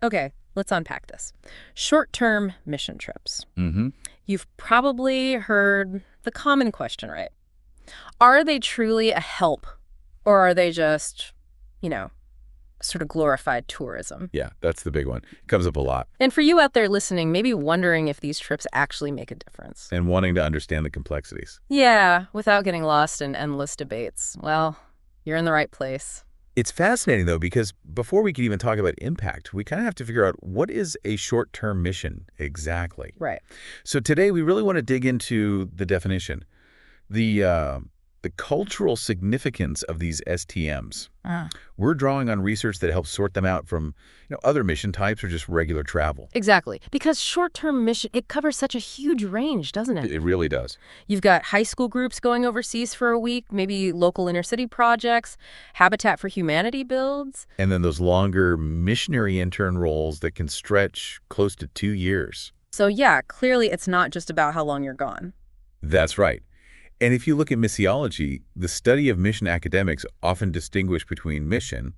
Okay, let's unpack this. Short-term mission trips. Mm-hmm. You've probably heard the common question, right? Are they truly a help, or are they just, you know, sort of glorified tourism? Yeah, that's the big one. It comes up a lot. And for you out there listening, maybe wondering if these trips actually make a difference. And wanting to understand the complexities. Yeah, without getting lost in endless debates. Well, you're in the right place. It's fascinating, though, because before we can even talk about impact, we kind of have to figure out what is a short-term mission exactly. Right. So today we really want to dig into the definition, the cultural significance of these STMs. We're drawing on research that helps sort them out from other mission types or just regular travel. Exactly. Because short-term mission, it covers such a huge range, doesn't it? It really does. You've got high school groups going overseas for a week, maybe local inner-city projects, Habitat for Humanity builds. And then those longer missionary intern roles that can stretch close to 2 years. So yeah, clearly it's not just about how long you're gone. That's right. And if you look at missiology, the study of mission academics often distinguish between mission,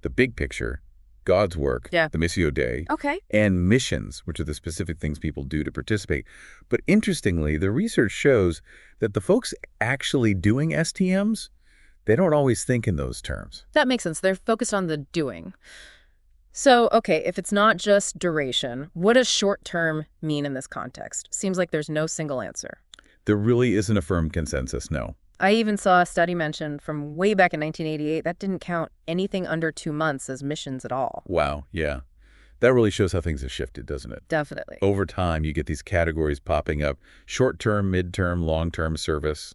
the big picture, God's work, Yeah. the Missio Dei, Okay. and missions, which are the specific things people do to participate. But interestingly, the research shows that the folks actually doing STMs, they don't always think in those terms. That makes sense. They're focused on the doing. So, okay, if it's not just duration, what does short-term mean in this context? Seems like there's no single answer. There really isn't a firm consensus, no. I even saw a study mentioned from way back in 1988 that didn't count anything under 2 months as missions at all. Wow, yeah. That really shows how things have shifted, doesn't it? Definitely. Over time, you get these categories popping up, short-term, mid-term, long-term service,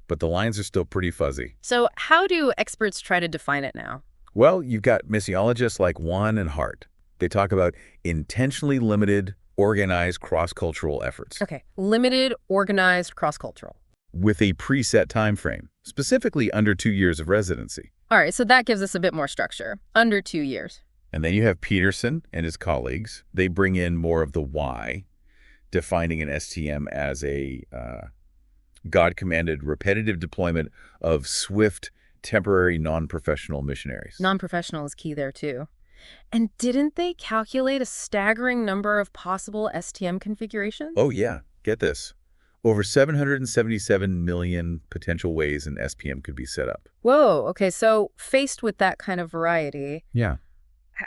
but the lines are still pretty fuzzy. So how do experts try to define it now? Well, you've got missiologists like Juan and Hart. They talk about intentionally limited, organized cross-cultural efforts. Okay, limited, organized, cross-cultural. With a preset time frame, specifically under 2 years of residency. All right, so that gives us a bit more structure. Under 2 years. And then you have Peterson and his colleagues. They bring in more of the why, defining an STM as a God-commanded repetitive deployment of swift, temporary, non-professional missionaries. Non-professional is key there, too. And didn't they calculate a staggering number of possible STM configurations? Oh, yeah. Get this. Over 777 million potential ways an SPM could be set up. Whoa, okay, so faced with that kind of variety, Yeah.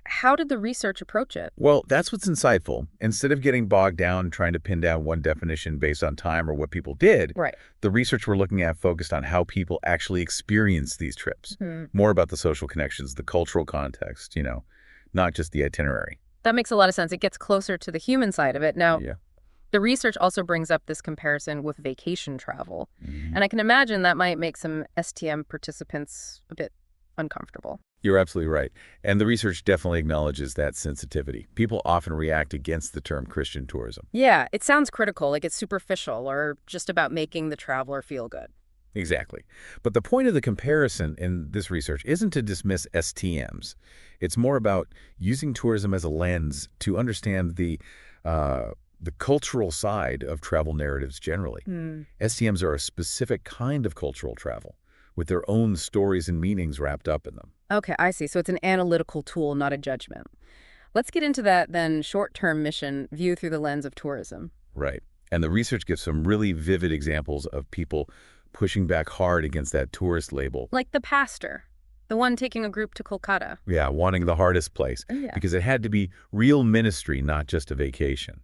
how did the research approach it? Well, that's what's insightful. Instead of getting bogged down trying to pin down one definition based on time or what people did, Right. the research we're looking at focused on how people actually experience these trips. More about the social connections, the cultural context, not just the itinerary. That makes a lot of sense. It gets closer to the human side of it. Now, Yeah. the research also brings up this comparison with vacation travel. And I can imagine that might make some STM participants a bit uncomfortable. You're absolutely right. And the research definitely acknowledges that sensitivity. People often react against the term Christian tourism. Yeah, it sounds critical, like it's superficial or just about making the traveler feel good. Exactly. But the point of the comparison in this research isn't to dismiss STMs. It's more about using tourism as a lens to understand the cultural side of travel narratives generally. STMs are a specific kind of cultural travel with their own stories and meanings wrapped up in them. Okay, I see. So it's an analytical tool, not a judgment. Let's get into that then short-term mission view through the lens of tourism. Right. And the research gives some really vivid examples of people pushing back hard against that tourist label. Like the pastor, the one taking a group to Kolkata. Yeah, wanting the hardest place. Yeah. Because it had to be real ministry, not just a vacation.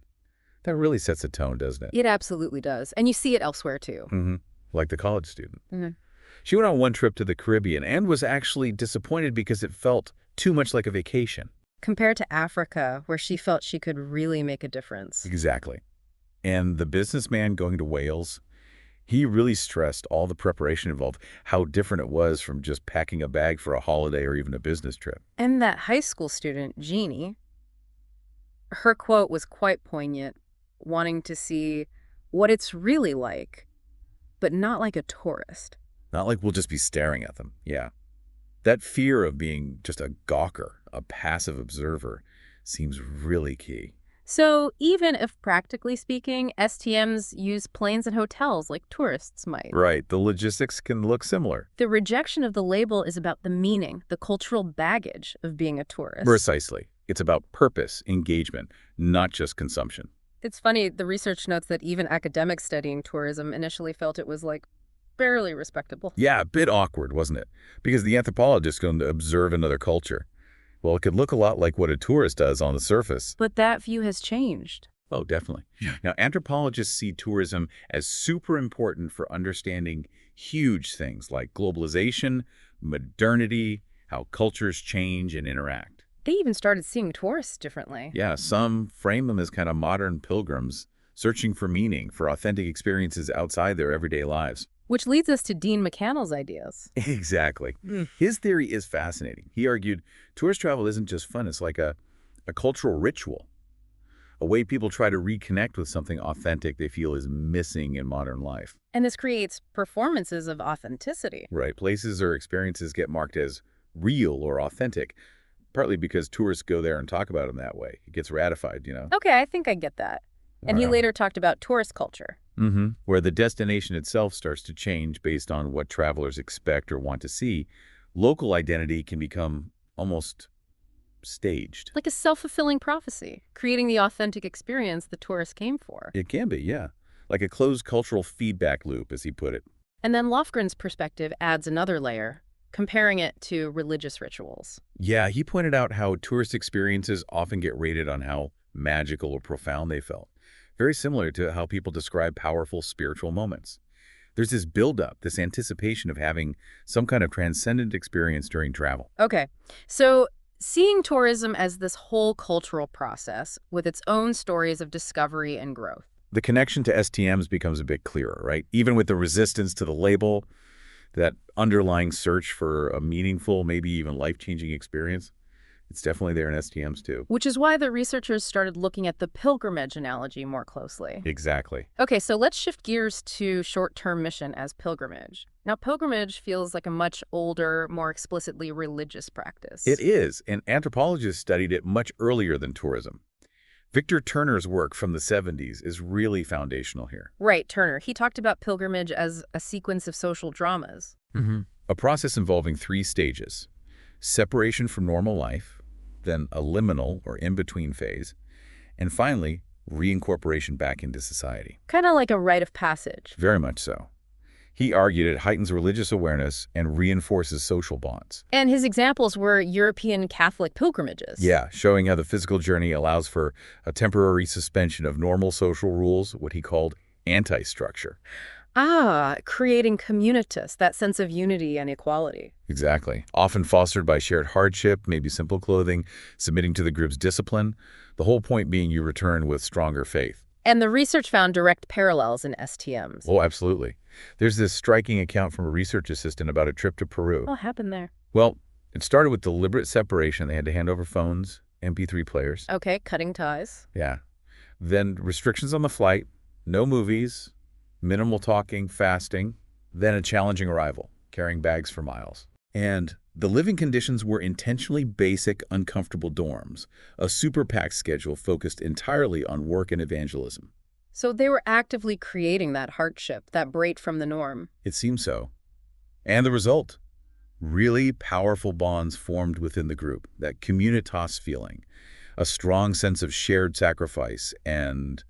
That really sets a tone, doesn't it? It absolutely does. And you see it elsewhere, too. Like the college student. She went on one trip to the Caribbean and was actually disappointed because it felt too much like a vacation. Compared to Africa, where she felt she could really make a difference. Exactly. And the businessman going to Wales, he really stressed all the preparation involved, how different it was from just packing a bag for a holiday or even a business trip. And that high school student, Jeannie, her quote was quite poignant, wanting to see what it's really like, but not like a tourist. Not like we'll just be staring at them. Yeah. That fear of being just a gawker, a passive observer, seems really key. So even if, practically speaking, STMs use planes and hotels like tourists might. Right. The logistics can look similar. The rejection of the label is about the meaning, the cultural baggage of being a tourist. Precisely. It's about purpose, engagement, not just consumption. It's funny, the research notes that even academics studying tourism initially felt it was like barely respectable. Yeah, a bit awkward, wasn't it? Because the anthropologist going to observe another culture. Well, it could look a lot like what a tourist does on the surface. But that view has changed. Oh, definitely. Yeah. Now, anthropologists see tourism as super important for understanding huge things like globalization, modernity, how cultures change and interact. They even started seeing tourists differently. Yeah, some frame them as kind of modern pilgrims, searching for meaning, for authentic experiences outside their everyday lives. Which leads us to Dean McCannell's ideas. Exactly. His theory is fascinating. He argued tourist travel isn't just fun, it's like a cultural ritual, a way people try to reconnect with something authentic they feel is missing in modern life. And this creates performances of authenticity. Right. Places or experiences get marked as real or authentic, partly because tourists go there and talk about them that way. It gets ratified. Okay, I think I get that. And he later talked about tourist culture. Where the destination itself starts to change based on what travelers expect or want to see, local identity can become almost staged. Like a self-fulfilling prophecy, creating the authentic experience the tourists came for. It can be, yeah. Like a closed cultural feedback loop, as he put it. And then Lofgren's perspective adds another layer, comparing it to religious rituals. Yeah, he pointed out how tourist experiences often get rated on how magical or profound they felt. Very similar to how people describe powerful spiritual moments. There's this buildup, this anticipation of having some kind of transcendent experience during travel. Okay, so seeing tourism as this whole cultural process with its own stories of discovery and growth. The connection to STMs becomes a bit clearer, right? Even with the resistance to the label, that underlying search for a meaningful, maybe even life-changing experience, it's definitely there in STMs too. Which is why the researchers started looking at the pilgrimage analogy more closely. Exactly. Okay, so let's shift gears to short-term mission as pilgrimage. Now, pilgrimage feels like a much older, more explicitly religious practice. It is, and anthropologists studied it much earlier than tourism. Victor Turner's work from the 70s is really foundational here. Right, Turner. He talked about pilgrimage as a sequence of social dramas. A process involving 3 stages: separation from normal life, then a liminal or in-between phase, and finally, reincorporation back into society. Kind of like a rite of passage. Very much so. He argued it heightens religious awareness and reinforces social bonds. And his examples were European Catholic pilgrimages. Yeah, showing how the physical journey allows for a temporary suspension of normal social rules, what he called anti-structure. Ah, creating communitas, that sense of unity and equality. Exactly. Often fostered by shared hardship, maybe simple clothing, submitting to the group's discipline. The whole point being you return with stronger faith. And the research found direct parallels in STMs. Oh, absolutely. There's this striking account from a research assistant about a trip to Peru. What happened there? Well, it started with deliberate separation. They had to hand over phones, MP3 players. Okay, cutting ties. Yeah. Then restrictions on the flight, no movies, minimal talking, fasting, then a challenging arrival, carrying bags for miles. And the living conditions were intentionally basic, uncomfortable dorms, a super packed schedule focused entirely on work and evangelism. So they were actively creating that hardship, that break from the norm. It seemed so. And the result? Really powerful bonds formed within the group, that communitas feeling, a strong sense of shared sacrifice and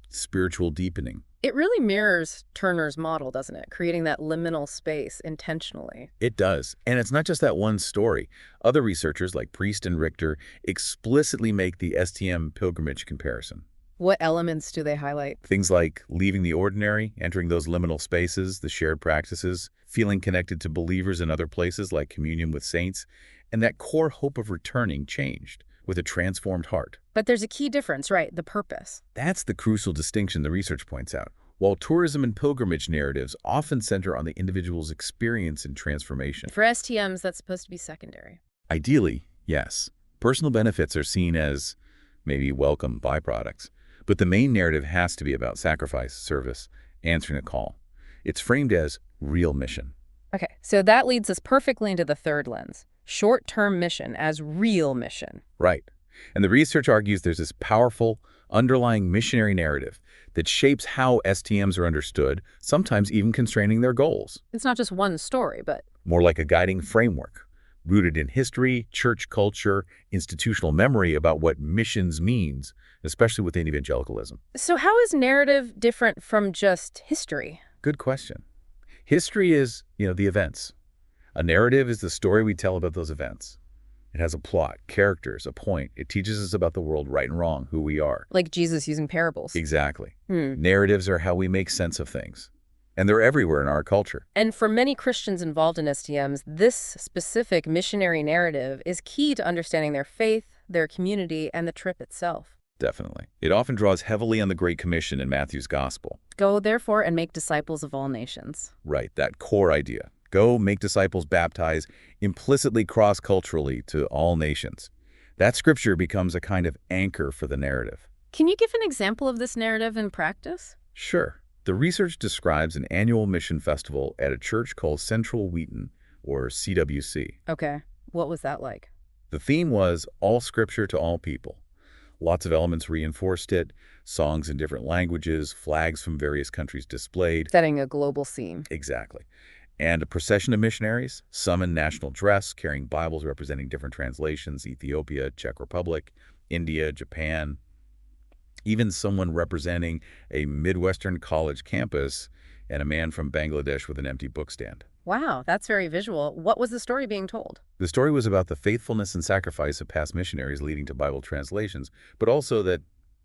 spiritual deepening. It really mirrors Turner's model, doesn't it? Creating that liminal space intentionally. It does. And it's not just that one story. Other researchers like Priest and Richter explicitly make the STM pilgrimage comparison. What elements do they highlight? Things like leaving the ordinary, entering those liminal spaces, the shared practices, feeling connected to believers in other places like communion with saints, and that core hope of returning changed with a transformed heart. But there's a key difference, right? The purpose. That's the crucial distinction the research points out. While tourism and pilgrimage narratives often center on the individual's experience and transformation. For STMs, that's supposed to be secondary. Ideally, yes. Personal benefits are seen as maybe welcome byproducts. But the main narrative has to be about sacrifice, service, answering a call. It's framed as real mission. Okay, so that leads us perfectly into the third lens. Short-term mission as real mission. Right. And the research argues there's this powerful, underlying missionary narrative that shapes how STMs are understood, sometimes even constraining their goals. It's not just one story, but More like a guiding framework, rooted in history, church culture, institutional memory about what missions means, especially within evangelicalism. So how is narrative different from just history? Good question. History is, the events. A narrative is the story we tell about those events. It has a plot, characters, a point. It teaches us about the world, right and wrong, who we are. Like Jesus using parables. Exactly. Hmm. Narratives are how we make sense of things. And they're everywhere in our culture. And for many Christians involved in STMs, this specific missionary narrative is key to understanding their faith, their community, and the trip itself. Definitely. It often draws heavily on the Great Commission in Matthew's Gospel. Go, therefore, and make disciples of all nations. Right, that core idea. Go, make disciples, baptize, implicitly cross-culturally to all nations. That scripture becomes a kind of anchor for the narrative. Can you give an example of this narrative in practice? Sure. The research describes an annual mission festival at a church called Central Wheaton, or CWC. Okay. What was that like? The theme was all scripture to all people. Lots of elements reinforced it, songs in different languages, flags from various countries displayed. Setting a global scene. Exactly. And a procession of missionaries, some in national dress, carrying Bibles representing different translations, Ethiopia, Czech Republic, India, Japan. Even someone representing a Midwestern college campus and a man from Bangladesh with an empty book stand. Wow, that's very visual. What was the story being told? The story was about the faithfulness and sacrifice of past missionaries leading to Bible translations, but also that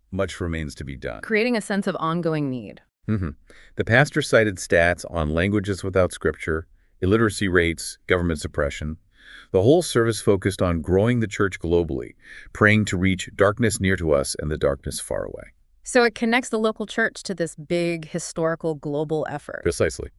much remains to be done. Creating a sense of ongoing need. The pastor cited stats on languages without scripture, illiteracy rates, government suppression. The whole service focused on growing the church globally, praying to reach darkness near to us and the darkness far away. So it connects the local church to this big, historical, global effort. Precisely.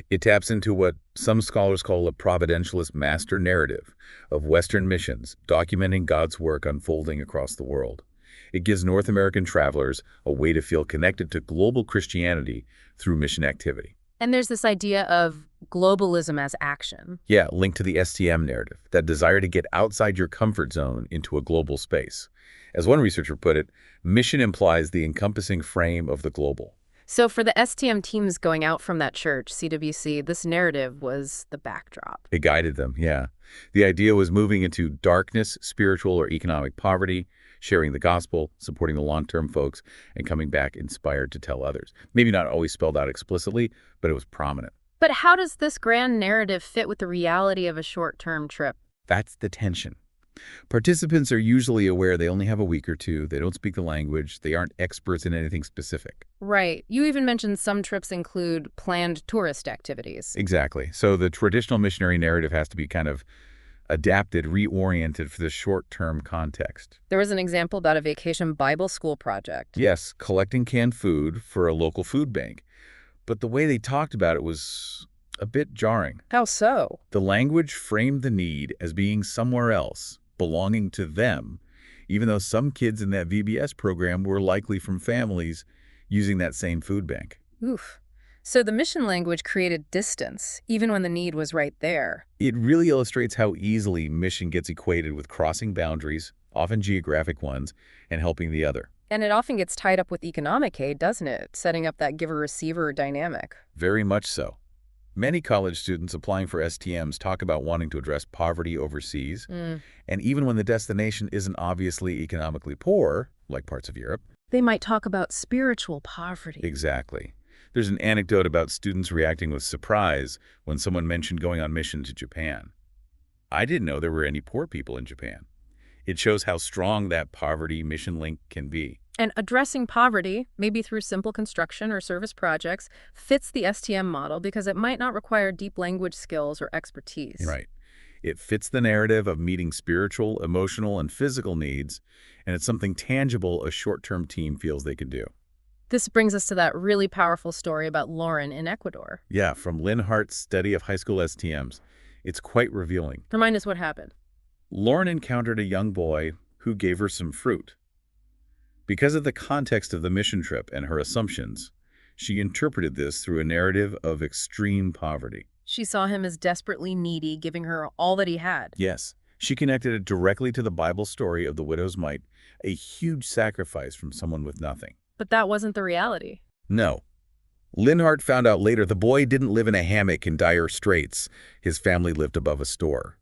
It taps into what some scholars call a providentialist master narrative of Western missions, documenting God's work unfolding across the world. It gives North American travelers a way to feel connected to global Christianity through mission activity. And there's this idea of globalism as action. Yeah, linked to the STM narrative, that desire to get outside your comfort zone into a global space. As one researcher put it, mission implies the encompassing frame of the global. So for the STM teams going out from that church, CWC, this narrative was the backdrop. It guided them, yeah. The idea was moving into darkness, spiritual or economic poverty, sharing the gospel, supporting the long-term folks, and coming back inspired to tell others. Maybe not always spelled out explicitly, but it was prominent. But how does this grand narrative fit with the reality of a short-term trip? That's the tension. Participants are usually aware they only have a week or two, they don't speak the language, they aren't experts in anything specific. Right. You even mentioned some trips include planned tourist activities. Exactly. So the traditional missionary narrative has to be kind of adapted, reoriented for the short-term context. There was an example about a vacation Bible school project. Yes, collecting canned food for a local food bank. But the way they talked about it was a bit jarring. How so? The language framed the need as being somewhere else, belonging to them, even though some kids in that VBS program were likely from families using that same food bank. Oof. So the mission language created distance, even when the need was right there. It really illustrates how easily mission gets equated with crossing boundaries, often geographic ones, and helping the other. And it often gets tied up with economic aid, doesn't it? Setting up that giver-receiver dynamic. Very much so. Many college students applying for STMs talk about wanting to address poverty overseas, and even when the destination isn't obviously economically poor, like parts of Europe. They might talk about spiritual poverty. Exactly. There's an anecdote about students reacting with surprise when someone mentioned going on mission to Japan. I didn't know there were any poor people in Japan. It shows how strong that poverty mission link can be. And addressing poverty, maybe through simple construction or service projects, fits the STM model because it might not require deep language skills or expertise. Right. It fits the narrative of meeting spiritual, emotional, and physical needs, and it's something tangible a short-term team feels they can do. This brings us to that really powerful story about Lauren in Ecuador. Yeah, from Lynn Hart's study of high school STMs. It's quite revealing. Remind us what happened. Lauren encountered a young boy who gave her some fruit. Because of the context of the mission trip and her assumptions, she interpreted this through a narrative of extreme poverty. She saw him as desperately needy, giving her all that he had. Yes, she connected it directly to the Bible story of the widow's mite, a huge sacrifice from someone with nothing. But that wasn't the reality. No. Linhart found out later the boy didn't live in a hammock in dire straits. His family lived above a store.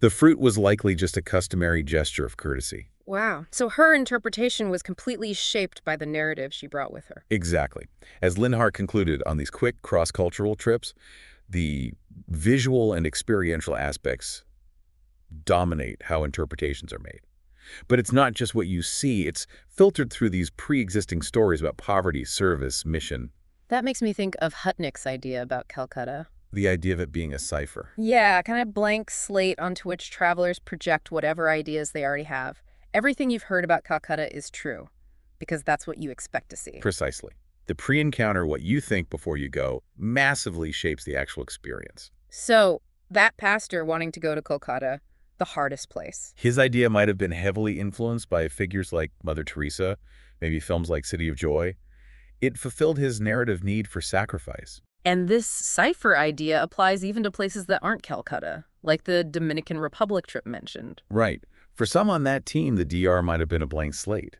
The fruit was likely just a customary gesture of courtesy. Wow. So her interpretation was completely shaped by the narrative she brought with her. Exactly. As Linhart concluded, on these quick cross-cultural trips, the visual and experiential aspects dominate how interpretations are made. But it's not just what you see, it's filtered through these pre-existing stories about poverty, service, mission. That makes me think of Hutnick's idea about Calcutta. The idea of it being a cipher. Yeah, kind of blank slate onto which travelers project whatever ideas they already have. Everything you've heard about Calcutta is true, because that's what you expect to see. Precisely. The pre-encounter, what you think before you go, massively shapes the actual experience. So, that pastor wanting to go to Kolkata, the hardest place. His idea might have been heavily influenced by figures like Mother Teresa, maybe films like City of Joy. It fulfilled his narrative need for sacrifice. And this cipher idea applies even to places that aren't Calcutta, like the Dominican Republic trip mentioned. Right. For some on that team, the DR might have been a blank slate.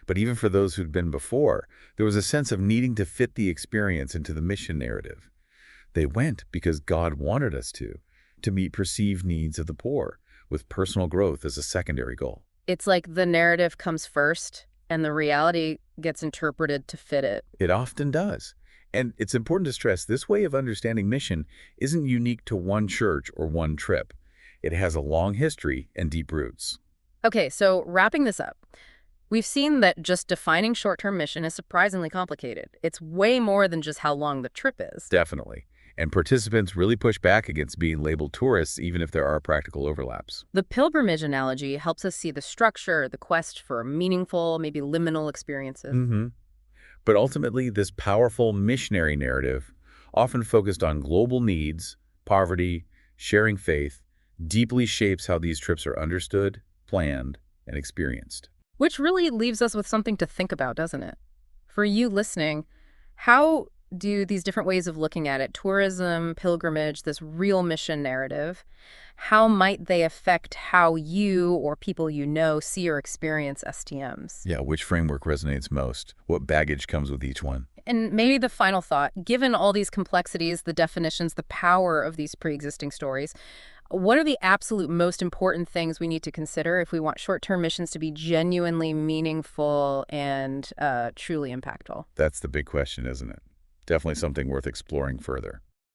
But even for those who'd been before, there was a sense of needing to fit the experience into the mission narrative. They went because God wanted us to meet perceived needs of the poor, with personal growth as a secondary goal. It's like the narrative comes first, and the reality gets interpreted to fit it. It often does. And it's important to stress this way of understanding mission isn't unique to one church or one trip. It has a long history and deep roots. Okay, so wrapping this up, we've seen that just defining short-term mission is surprisingly complicated. It's way more than just how long the trip is. Definitely. And participants really push back against being labeled tourists, even if there are practical overlaps. The pilgrimage analogy helps us see the structure, the quest for meaningful, maybe liminal experiences. But ultimately, this powerful missionary narrative, often focused on global needs, poverty, sharing faith, deeply shapes how these trips are understood, planned, and experienced. Which really leaves us with something to think about, doesn't it? For you listening, how do these different ways of looking at it, tourism, pilgrimage, this real mission narrative, how might they affect how you or people you know see or experience STMs? Yeah, which framework resonates most? What baggage comes with each one? And maybe the final thought, given all these complexities, the definitions, the power of these pre-existing stories, what are the absolute most important things we need to consider if we want short-term missions to be genuinely meaningful and truly impactful? That's the big question, isn't it? Definitely something worth exploring further.